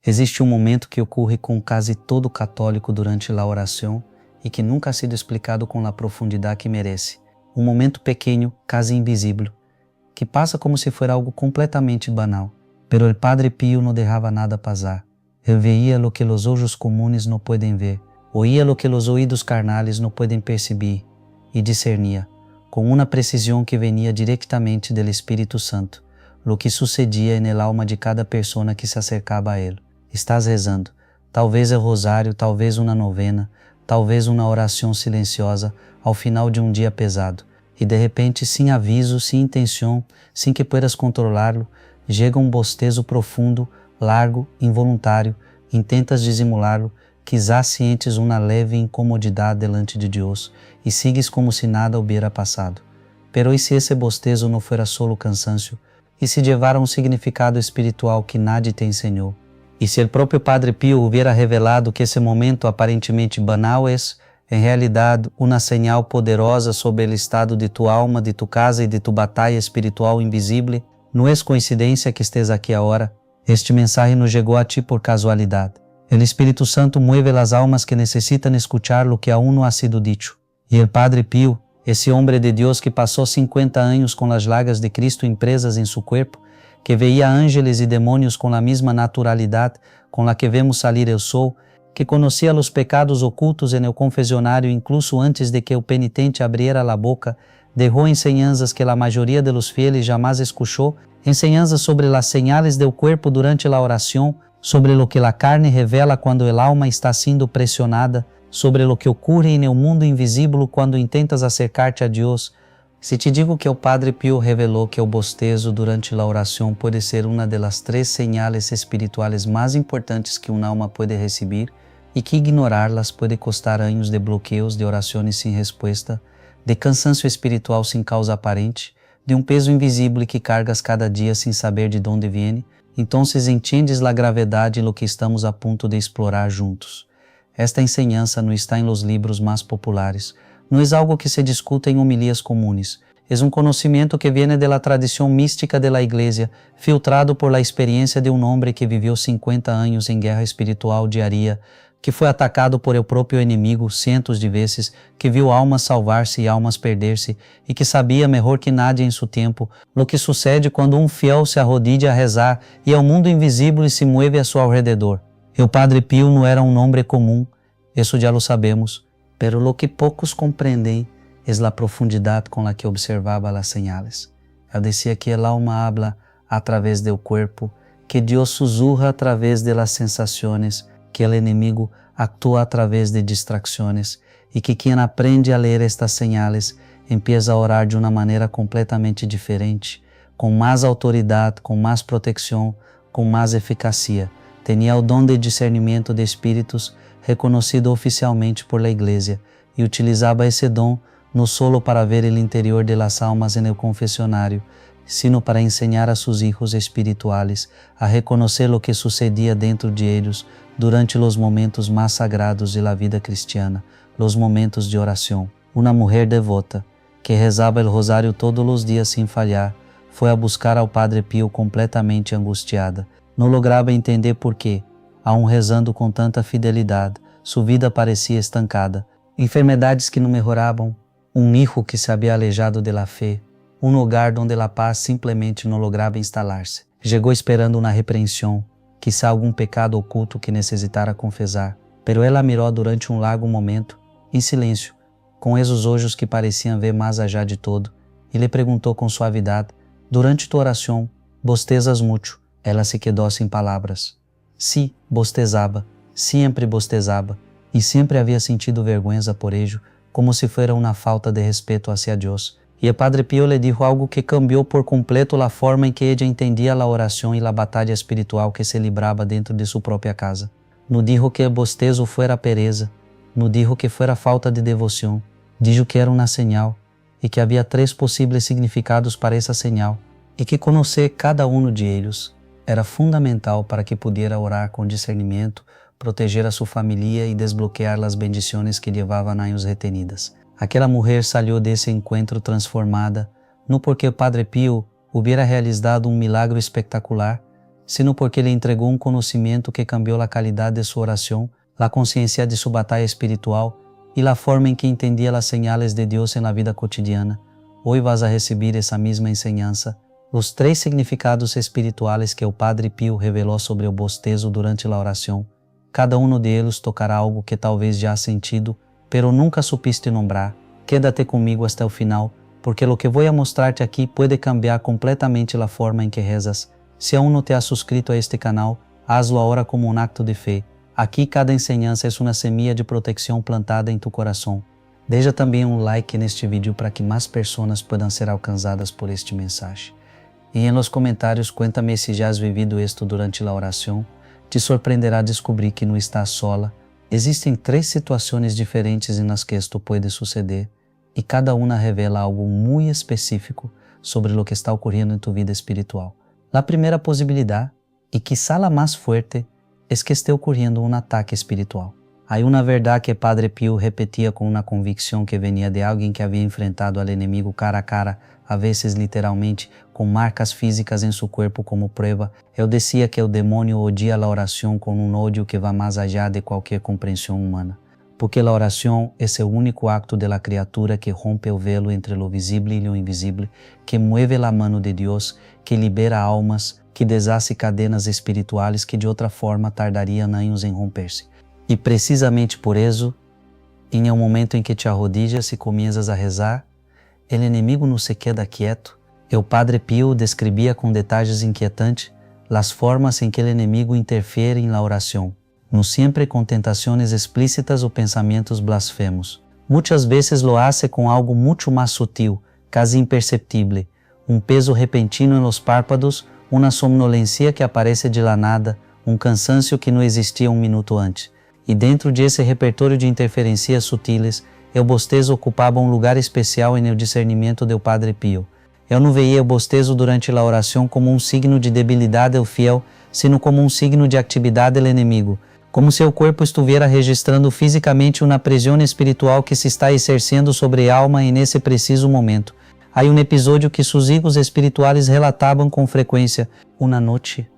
Existe um momento que ocorre com quase todo católico durante a oração e que nunca ha sido explicado com a profundidade que merece. Um momento pequeno, quase invisível, que passa como se fosse algo completamente banal. Pero el Padre Pío não deixava nada passar. Ele veía lo que os olhos comunes não podem ver, oía lo que os ouídos carnales não podem perceber e discernia, com uma precisão que venia diretamente do Espírito Santo, lo que sucedia en alma de cada persona que se acercava a ele. Estás rezando, talvez o rosário, talvez uma novena, talvez uma oração silenciosa ao final de um dia pesado, e de repente, sem aviso, sem intenção, sem que puedas controlá-lo, chega um bostezo profundo, largo, involuntário, intentas disimulá-lo, quizás sientes uma leve incomodidade delante de Deus e sigues como se nada hubiera passado. Pero e se esse bostezo não fora solo cansancio? E se llevara um significado espiritual que nadie te ensinou? E se o próprio Padre Pio hubiera revelado que esse momento aparentemente banal é, em realidade, uma señal poderosa sobre o estado de tu alma, de tu casa e de tu batalha espiritual invisível, não é coincidência que estés aqui agora. Este mensaje nos chegou a ti por casualidade. O Espírito Santo mueve as almas que necessitam escuchar lo que aún não ha sido dicho. E o Padre Pio, esse homem de Deus que passou 50 anos com as llagas de Cristo impresas em seu corpo, que veía ángeles e demônios com a mesma naturalidade com a que vemos salir o sol, que conhecia os pecados ocultos en el confessionário incluso antes de que o penitente abriera a boca, dejou enseñanzas que a maioria de los fieles jamais escuchou, enseñanzas sobre las señales del cuerpo durante la oración, sobre lo que la carne revela quando el alma está sendo pressionada, sobre lo que ocorre en el mundo invisível quando intentas acercar-te a Deus. Se te digo que o Padre Pio revelou que o bostezo durante a oração pode ser uma das 3 señales espirituais mais importantes que uma alma pode receber e que ignorá-las pode custar anos de bloqueios, de orações sem resposta, de cansancio espiritual sem causa aparente, de um peso invisível que cargas cada dia sem saber de onde vem, então entendes a gravidade lo que estamos a ponto de explorar juntos. Esta enseñança não está em los livros mais populares, não é algo que se discuta em homilias comunes, é um conhecimento que vem de la tradição mística de la Iglesia, filtrado por la experiência de um homem que viveu 50 anos em guerra espiritual diária, que foi atacado por el próprio inimigo cientos de vezes, que viu almas salvar-se e almas perder-se, e que sabia melhor que nadie em seu tempo lo que sucede quando um fiel se arrodilla a rezar e o mundo invisível se mueve a seu alrededor. E o Padre Pio não era um homem comum, isso já lo sabemos, pero lo que poucos compreendem é a profundidade com la que observava as señales. Ele dizia que el alma habla a través del cuerpo, que Deus susurra a través de las sensaciones, que o inimigo atua a través de distracções e que quem aprende a ler estas señales empieza a orar de uma maneira completamente diferente, com mais autoridade, com mais proteção, com mais eficácia. Tinha o dom de discernimento de espíritos reconhecido oficialmente por la Iglesia e utilizava esse dom não solo para ver o interior de las almas en el confessionário, sino para enseñar a seus hijos espirituales a reconhecer o que sucedia dentro de eles durante os momentos mais sagrados de la vida cristiana, os momentos de oração. Uma mulher devota, que rezava o rosário todos os dias sem falhar, foi a buscar ao Padre Pio completamente angustiada. Não lograva entender por quê, aun rezando com tanta fidelidade, sua vida parecia estancada. Enfermedades que não melhoravam, um hijo que se havia alejado de la fé, um lugar onde a paz simplesmente não lograva instalar-se. Chegou esperando uma repreensão, quizá algum pecado oculto que necessitara confessar, pero ela mirou durante um largo momento, em silêncio, com esses olhos que pareciam ver mais allá de todo, e lhe perguntou com suavidade: durante tua oração, bostezas mucho? Ela se quedou sem palavras. Sí, bostezava, sempre bostezava, e sempre havia sentido vergüenza por ello, como se fuera uma falta de respeito hacia Deus. E o Padre Pio le dijo algo que cambiou por completo a forma em que ella entendia a oração e a batalha espiritual que se librava dentro de sua própria casa. Não dijo que o bostezo fuera pereza, não dijo que fuera falta de devoção, dijo que era uma señal e que havia 3 possíveis significados para essa señal e que conhecer cada um de eles era fundamental para que pudiera orar com discernimento, proteger a sua família e desbloquear as bendições que llevavam anos retenidas. Aquela mulher saiu desse encontro transformada, não porque o Padre Pio hubiera realizado um milagre espetacular, sino porque le entregó un conocimiento que cambió la calidad de su oración, la conciencia de su batalla espiritual y la forma en que entendía las señales de Dios en la vida cotidiana. Hoy vas a recibir esa misma enseñanza. Los 3 significados espirituales que el Padre Pío reveló sobre el bostezo durante la oración. Cada uno de ellos tocará algo que talvez ya has sentido, pero nunca supiste nombrar. Quédate conmigo hasta el final, porque lo que voy a mostrarte aquí puede cambiar completamente la forma en que rezas. Si aún no te has suscrito a este canal, hazlo ahora como un acto de fe. Aquí cada enseñanza es una semilla de protección plantada en tu corazón. Deja também um like neste vídeo para que más personas puedan ser alcanzadas por este mensaje. E en los comentarios cuéntame si ya has vivido esto durante la oración. Te sorprenderá descobrir que no estás sola. Existem 3 situações diferentes em las que esto puede suceder e cada uma revela algo muito específico sobre lo que está ocorrendo em tu vida espiritual. La primeira possibilidade, e quizá la más fuerte, es que esté ocurriendo un ataque espiritual. Hay una verdad que Padre Pío repetía con una convicción que venía de alguien que había enfrentado al enemigo cara a cara, a veces literalmente, con marcas físicas en su cuerpo como prueba. Él decía que el demonio odia la oración con un odio que va más allá de cualquier comprensión humana, porque la oración es el único acto de la criatura que rompe el velo entre lo visible y lo invisible, que mueve la mano de Dios, que libera almas, que deshace cadenas espirituales que de outra forma tardariam anos em romper-se. E precisamente por isso, em um momento em que te arrodillas e comienzas a rezar, o inimigo não se queda quieto. O Padre Pío descrevia com detalhes inquietantes as formas em que o inimigo interfere em la oração, no sempre com tentações explícitas ou pensamentos blasfemos. Muitas vezes lo hace com algo muito mais sutil, quase imperceptível, peso repentino em los párpados, uma somnolencia que aparece de la nada, cansancio que não existia minuto antes. E dentro de esse repertório de interferências sutiles, o bostezo ocupava lugar especial no discernimento do Padre Pío. Eu não veia o bostezo durante a oração como signo de debilidade do fiel, sino como signo de atividade do inimigo, como se o corpo estivesse registrando fisicamente uma prisão espiritual que se está exercendo sobre a alma nesse preciso momento. Há episódio que seus hijos espirituais relatavam com frequência. Uma noite,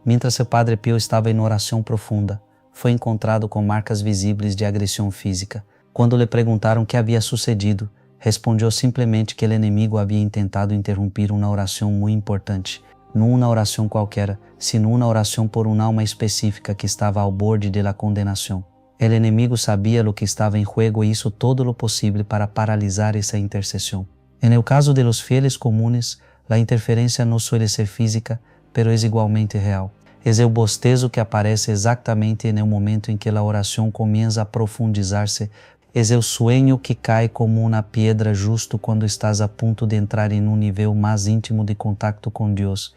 mientras o Padre Pío estava em oração profunda, foi encontrado com marcas visíveis de agressão física. Quando lhe perguntaram o que havia sucedido, respondeu simplesmente que o inimigo havia intentado interromper uma oração muito importante, não uma oração qualquer, sino uma oração por uma alma específica que estava ao borde da condenação. O inimigo sabia o que estava em jogo e hizo todo o possível para paralisar essa intercessão. En el caso de los fieles comunes, la interferencia no suele ser física, pero es igualmente real. Es el bostezo que aparece exactamente en el momento en que la oración comienza a profundizarse. Es el sueño que cae como una piedra justo cuando estás a punto de entrar en un nivel más íntimo de contacto con Dios.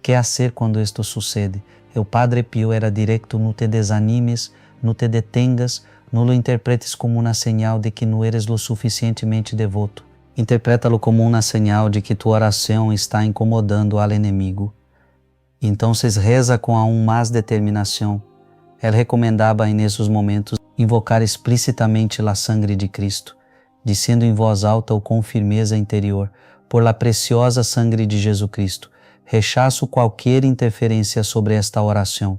¿Qué hacer cuando esto sucede? El Padre Pío era directo: no te desanimes, no te detengas, no lo interpretes como una señal de que no eres lo suficientemente devoto. Interpreta-lo como uma señal de que tu oração está incomodando al inimigo. Então reza com aún mais determinação. Ele recomendava nesses momentos invocar explicitamente a sangre de Cristo, dizendo em voz alta ou com firmeza interior: por la preciosa sangre de Jesus Cristo, rechazo qualquer interferência sobre esta oração.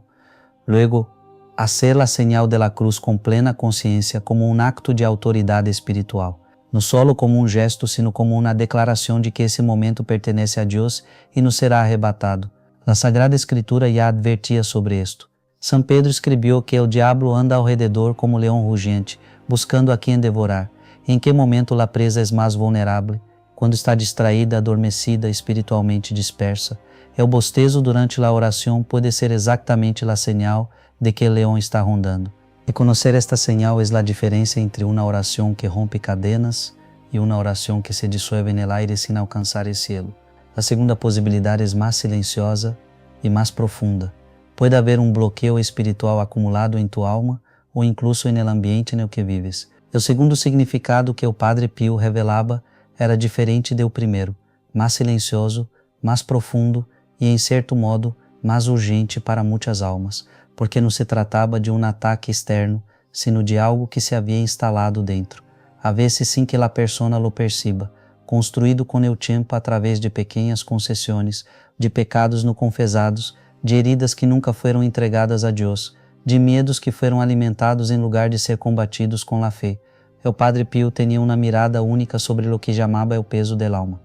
Luego, hacer la señal de la cruz com plena consciência como um acto de autoridade espiritual. Não solo como um gesto, sino como uma declaração de que esse momento pertenece a Deus e não será arrebatado. A Sagrada Escritura já advertia sobre isto. São Pedro escreveu que o diabo anda ao redor como leão rugente, buscando a quem devorar. Em que momento a presa é mais vulnerável? Quando está distraída, adormecida, espiritualmente dispersa. O bostezo durante a oração pode ser exatamente a señal de que o leão está rondando. E conhecer esta señal é a diferença entre uma oração que rompe cadenas e uma oração que se dissolve no aire sem alcançar o cielo. A segunda possibilidade é mais silenciosa e mais profunda. Pode haver bloqueio espiritual acumulado em tu alma ou incluso no ambiente no que vives. O segundo significado que o Padre Pío revelava era diferente do primeiro, mais silencioso, mais profundo e, em certo modo, mais urgente para muitas almas, porque não se tratava de um ataque externo, sino de algo que se havia instalado dentro, a veces sem que a persona lo perciba, construído com o tempo através de pequenas concessões, de pecados não confessados, de heridas que nunca foram entregadas a Deus, de medos que foram alimentados em lugar de ser combatidos com a fé. O Padre Pio tinha uma mirada única sobre o que chamava o peso da alma.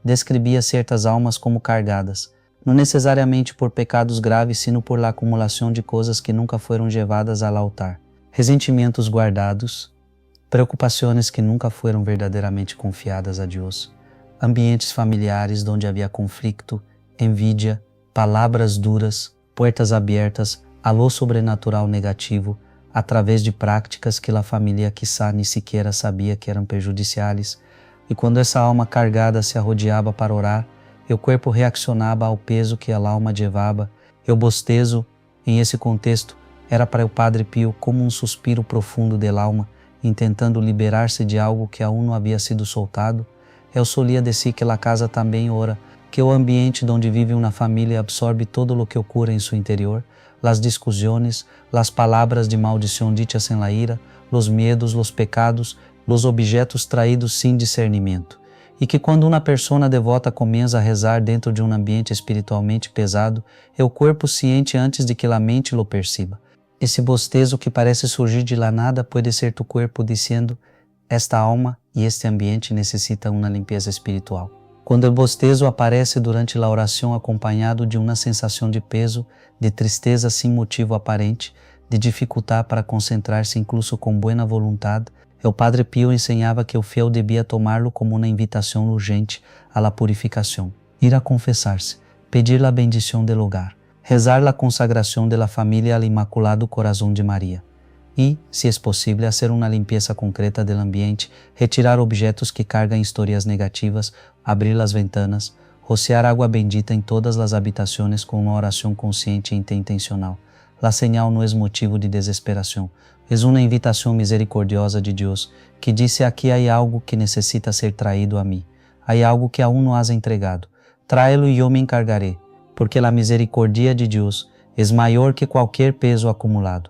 Descrevia certas almas como cargadas, não necessariamente por pecados graves, sino por la acumulação de coisas que nunca foram levadas ao altar, ressentimentos guardados, preocupações que nunca foram verdadeiramente confiadas a Deus, ambientes familiares onde havia conflito, envidia, palavras duras, portas abertas, alô sobrenatural negativo, através de práticas que a família quizá nem sequer sabia que eram prejudiciais, e quando essa alma cargada se arrodeava para orar, o corpo reaccionava ao peso que a alma levava, e o bostezo, em esse contexto, era para o Padre Pio como um suspiro profundo da alma, intentando liberar-se de algo que aún não havia sido soltado. Eu solia dizer que a casa também ora, que o ambiente onde vive uma família absorve todo o que ocorre em seu interior, as discussões, as palavras de maldição ditas em la ira, os medos, os pecados, os objetos traídos sem discernimento. E que quando uma pessoa devota começa a rezar dentro de um ambiente espiritualmente pesado, é o corpo ciente antes de que a mente lo perciba. Esse bostezo que parece surgir de la nada pode ser tu corpo dizendo: esta alma e este ambiente necessitam uma limpeza espiritual. Quando o bostezo aparece durante a oração acompanhado de uma sensação de peso, de tristeza sem motivo aparente, de dificuldade para concentrar-se incluso com boa vontade, o Padre Pio ensinava que o fiel devia tomá-lo como uma invitação urgente à la purificação, ir a confessar-se, pedir a bendição del hogar, rezar a consagração de la família ao Imaculado Corazón de Maria e, se é possível, fazer uma limpeza concreta do ambiente, retirar objetos que cargam histórias negativas, abrir as ventanas, rociar água bendita em todas as habitações com uma oração consciente e intencional. La señal não é motivo de desesperação, é uma invitação misericordiosa de Deus que disse: aqui há algo que necessita ser traído a mim, há algo que aún não has entregado, tráelo e eu me encargaré, porque a misericórdia de Deus é maior que qualquer peso acumulado,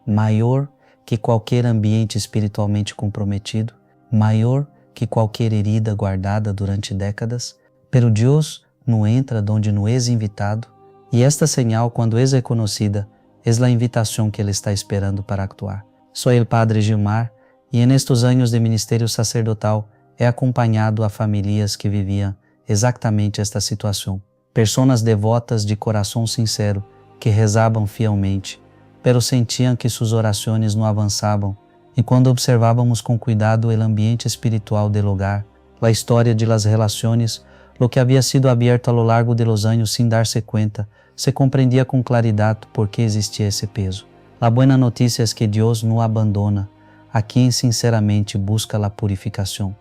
maior que qualquer ambiente espiritualmente comprometido, maior que qualquer herida guardada durante décadas, pero Deus não entra onde não é invitado, e esta señal, quando é reconhecida, é a invitação que ele está esperando para actuar. Sou o Padre Gilmar, e en estes anos de ministério sacerdotal he acompanhado a famílias que viviam exatamente esta situação. Pessoas devotas de coração sincero, que rezavam fielmente, pero sentiam que suas orações não avançavam, e quando observávamos com cuidado o ambiente espiritual do hogar, a história de las relações, lo que havia sido aberto a lo largo de los anos sem dar-se conta, se compreendia com claridade por que existia esse peso. A boa notícia é que Deus não abandona a quem sinceramente busca a purificação.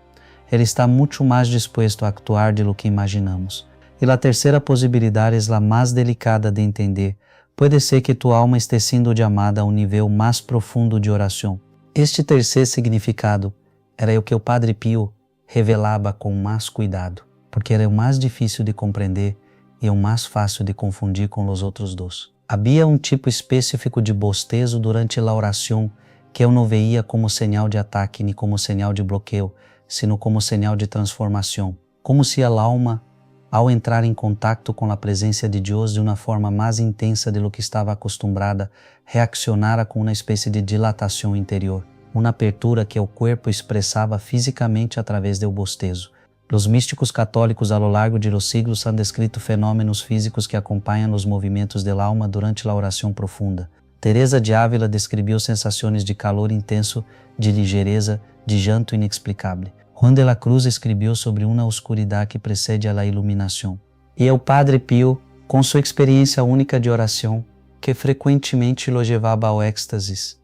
Ele está muito mais disposto a actuar de lo que imaginamos. E a terceira possibilidade é a mais delicada de entender. Pode ser que tua alma esteja sendo chamada a um nível mais profundo de oração. Este terceiro significado era o que o Padre Pio revelava com mais cuidado, porque era o mais difícil de compreender e o mais fácil de confundir com os outros dois. Havia um tipo específico de bostezo durante a oração que eu não veia como sinal de ataque nem como sinal de bloqueio, sino como sinal de transformação, como se a alma, ao entrar em contato com a presença de Deus de uma forma mais intensa de lo que estava acostumada, reaccionara com uma espécie de dilatação interior, uma abertura que o corpo expressava fisicamente através do bostezo. Os místicos católicos ao longo de los siglos han descrito fenômenos físicos que acompanham os movimentos da alma durante a oração profunda. Teresa de Ávila descreveu sensações de calor intenso, de ligereza, de llanto inexplicável. Juan de la Cruz escreveu sobre uma oscuridade que precede a la iluminação. E o Padre Pio, com sua experiência única de oração, que frequentemente lo levava ao êxtase,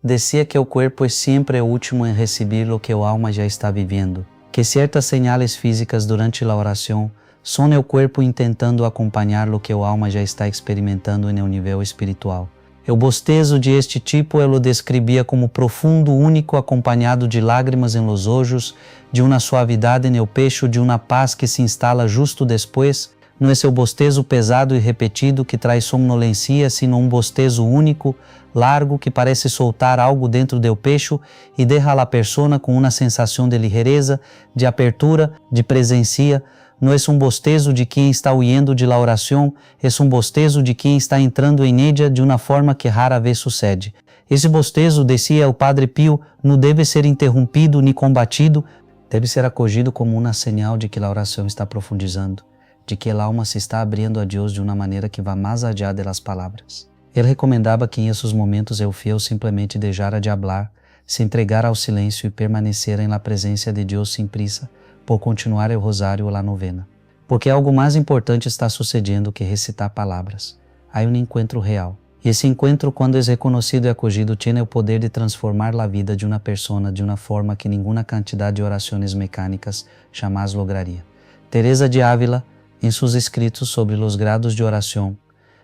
dizia que o corpo é sempre o último em receber o que a alma já está vivendo, que certas señales físicas durante a oração são o corpo tentando acompanhar o que a alma já está experimentando no nível espiritual. O bostezo de este tipo eu o descrevia como profundo, único, acompanhado de lágrimas em los olhos, de uma suavidade no pecho, de uma paz que se instala justo depois. Não é seu bostezo pesado e repetido que traz somnolencia, sino um bostezo único, largo, que parece soltar algo dentro do pecho e deixa a persona com uma sensação de ligereza, de apertura, de presencia, no es un bostezo de quien está huyendo de la oración, es un bostezo de quien está entrando en ella de una forma que rara vez sucede. Esse bostezo, decía el Padre Pío, no debe ser interrompido ni combatido, deve ser acogido como uma señal de que a oração está profundizando, de que a alma se está abrindo a Deus de uma maneira que va mais allá de las palavras. Ele recomendava que em esses momentos el fiel simplesmente deixara de hablar, se entregara ao silêncio e permanecera em la presença de Deus sem prisa, por continuar el rosário ou la novena. Porque algo mais importante está sucedendo que recitar palavras. Há um encontro real. E esse encontro, quando é reconhecido e acogido, tem o poder de transformar a vida de uma pessoa de uma forma que nenhuma quantidade de orações mecânicas jamais lograria. Teresa de Ávila, em seus escritos sobre os grados de oração,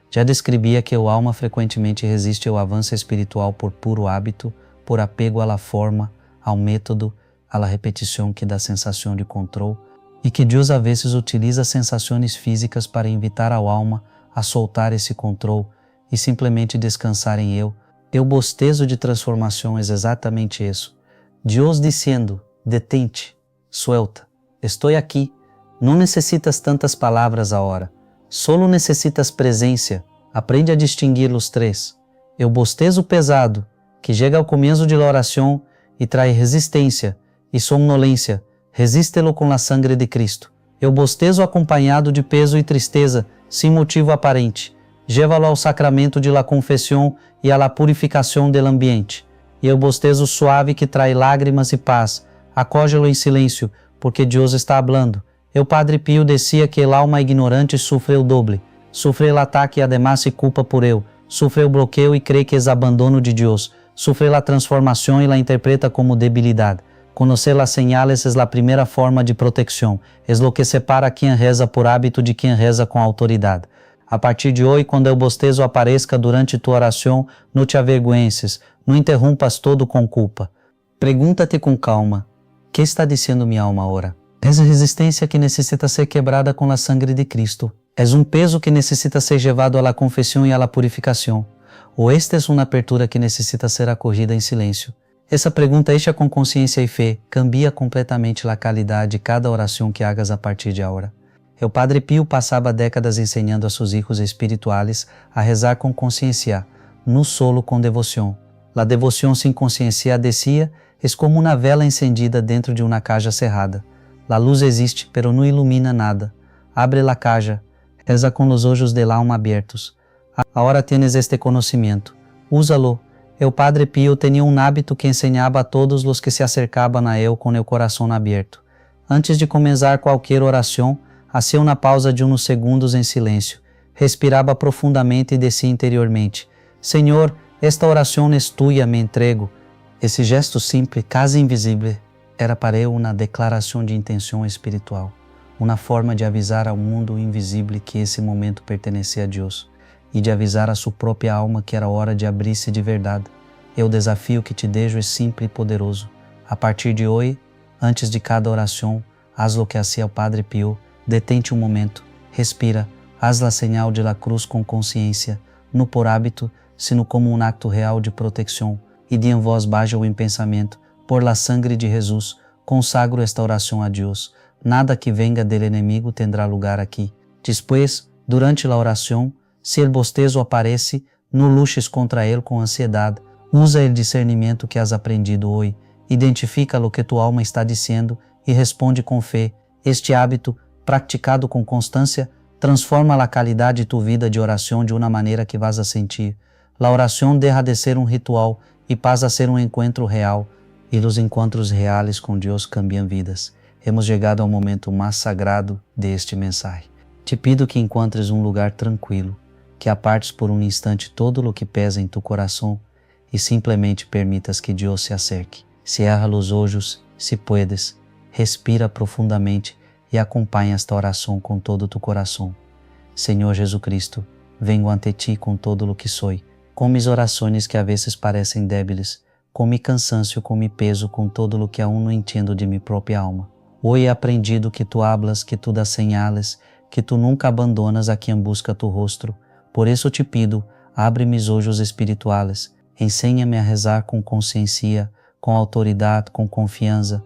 já descrevia que o alma frequentemente resiste ao avanço espiritual por puro hábito, por apego à forma, ao método, à repetição que dá sensação de controle, e que Deus a vezes utiliza sensações físicas para invitar a alma a soltar esse controle e simplesmente descansar em eu. E o bostezo de transformação é exatamente isso. Deus dizendo, detente, suelta, estou aqui, não necessitas tantas palavras agora, solo necessitas presença, aprende a distinguir os três. E o bostezo pesado, que chega ao começo de la oração e traz resistência e somnolência, resiste-lo com a sangre de Cristo. E o bostezo acompanhado de peso e tristeza, sem motivo aparente, llévalo ao sacramento de la confissão e à la purificação del ambiente. E o bostezo suave que traz lágrimas e paz, acógelo em silêncio, porque Deus está hablando. E o Padre Pio decía que el alma ignorante sufre o doble, sufre el ataque e además se culpa por eu, sufre o bloqueio e crê que é abandono de Deus, sufre la transformação e la interpreta como debilidade. Conocer las señales es la primeira forma de proteção, es lo que separa quem reza por hábito de quem reza com autoridade. A partir de hoje, quando o bostezo apareça durante tua oração, não te avergüences, não interrompas todo com culpa. Pergunta-te com calma, que está dizendo minha alma agora? É a resistência que necessita ser quebrada com a sangre de Cristo. É um peso que necessita ser levado à confissão e à purificação. Ou esta é uma apertura que necessita ser acolhida em silêncio. Essa pergunta hecha com consciência e fé cambia completamente a qualidade de cada oração que hagas a partir de agora. O Padre Pio passava décadas ensinando a seus hijos espirituais a rezar com consciência, não solo com devoção. A devoção sem consciência, decía, é como uma vela encendida dentro de uma caixa cerrada. A luz existe, pero não ilumina nada. Abre la caixa, reza com os olhos del alma abertos. Agora tienes este conhecimento, úsalo. O Padre Pio tinha um hábito que ensinava a todos os que se acercavam a ele com o coração aberto. Antes de começar qualquer oração, hacía uma pausa de uns segundos em silêncio, respirava profundamente e decía interiormente: Senhor, esta oração é tua, me entrego. Esse gesto simples, quase invisível, era para ele uma declaração de intenção espiritual, uma forma de avisar ao mundo invisível que esse momento pertencia a Deus e de avisar a sua própria alma que era hora de abrir-se de verdade. E o desafio que te deixo é simples e poderoso. A partir de hoje, antes de cada oração, haz lo que hacía o Padre Pio. Detente um momento, respira, haz la señal de la cruz com consciência, não por hábito, sino como um acto real de proteção, e de em voz baixa ou em pensamento, por la sangre de Jesus, consagro esta oração a Deus. Nada que venga del enemigo tendrá lugar aqui. Depois, durante a oração, se el bostezo aparece, não luches contra ele com ansiedade, usa el discernimento que has aprendido hoje, identifica lo que tua alma está dizendo e responde com fé. Este hábito, praticado com constância, transforma a qualidade de tu vida de oração de uma maneira que vas a sentir. A oração deixa de ser um ritual e passa a ser um encontro real, e os encontros reais com Deus cambiam vidas. Hemos chegado ao momento mais sagrado deste mensagem. Te pido que encontres um lugar tranquilo, que apartes por um instante todo o que pesa em tu coração e simplesmente permitas que Deus se acerque. Cierra os olhos, se puedes, respira profundamente e acompanha esta oração com todo tu coração. Senhor Jesucristo, vengo ante ti com todo o que sou, com mis orações que a vezes parecem débiles, com mi cansancio, com mi peso, com todo o que aún não entendo de mi própria alma. Hoje he aprendido que tu hablas, que tu das señales, que tu nunca abandonas a quem busca tu rostro. Por isso te pido, abre mis olhos espirituais, ensina-me a rezar com consciência, com autoridade, com confiança,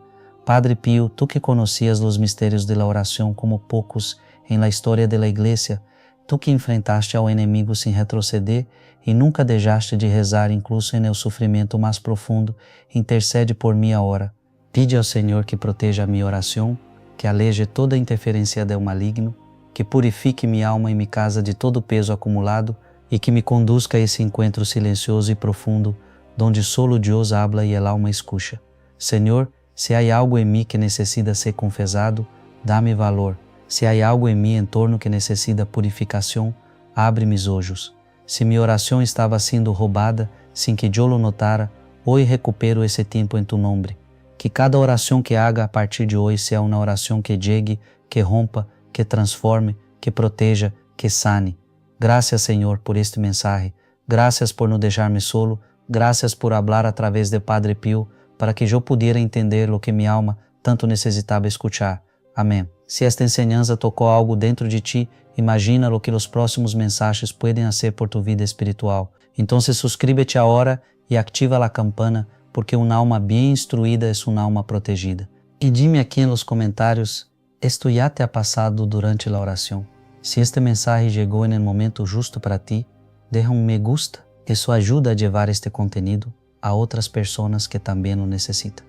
Padre Pío, tú que conocías los misterios de la oración como pocos en la historia de la Iglesia, tú que enfrentaste ao enemigo sin retroceder e nunca deixaste de rezar incluso en el sufrimiento más profundo, intercede por mí ahora. Pide ao Senhor que proteja a minha oração, que aleje toda interferência del maligno, que purifique minha alma e minha casa de todo o peso acumulado e que me conduzca a esse encontro silencioso e profundo, donde solo Deus habla e el alma escucha. Senhor, se há algo em mim que necessita ser confessado, dá-me valor. Se há algo em mim em torno que necessita purificação, abre mis ojos. Se minha oração estava sendo roubada sem que eu lo notara, hoje recupero esse tempo em tu nome. Que cada oração que haga a partir de hoje seja uma oração que llegue, que rompa, que transforme, que proteja, que sane. Graças, Senhor, por este mensaje. Graças por não deixar-me solo. Graças por hablar a través de Padre Pío para que eu pudiera entender o que minha alma tanto necessitava escuchar. Amém. Se esta enseñanza tocou algo dentro de ti, imagina o que os próximos mensajes podem fazer por tu vida espiritual. Então, suscríbete agora e ativa a campana, porque uma alma bem instruída é uma alma protegida. E dime aqui nos comentários, esto já te ha passado durante a oração? Se este mensagem chegou no momento justo para ti, deja me gusta. Isso ajuda a levar este contenido a outras pessoas que também o necessitam.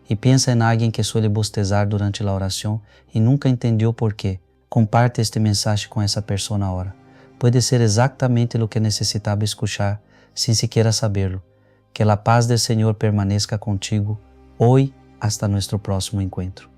E pensa em alguém que suele bostezar durante a oração e nunca entendeu por quê. Comparte este mensagem com essa pessoa agora. Pode ser exatamente o que necessitava escuchar, sem sequer saberlo. Que a paz do Senhor permaneça contigo, hoje hasta nosso próximo encontro.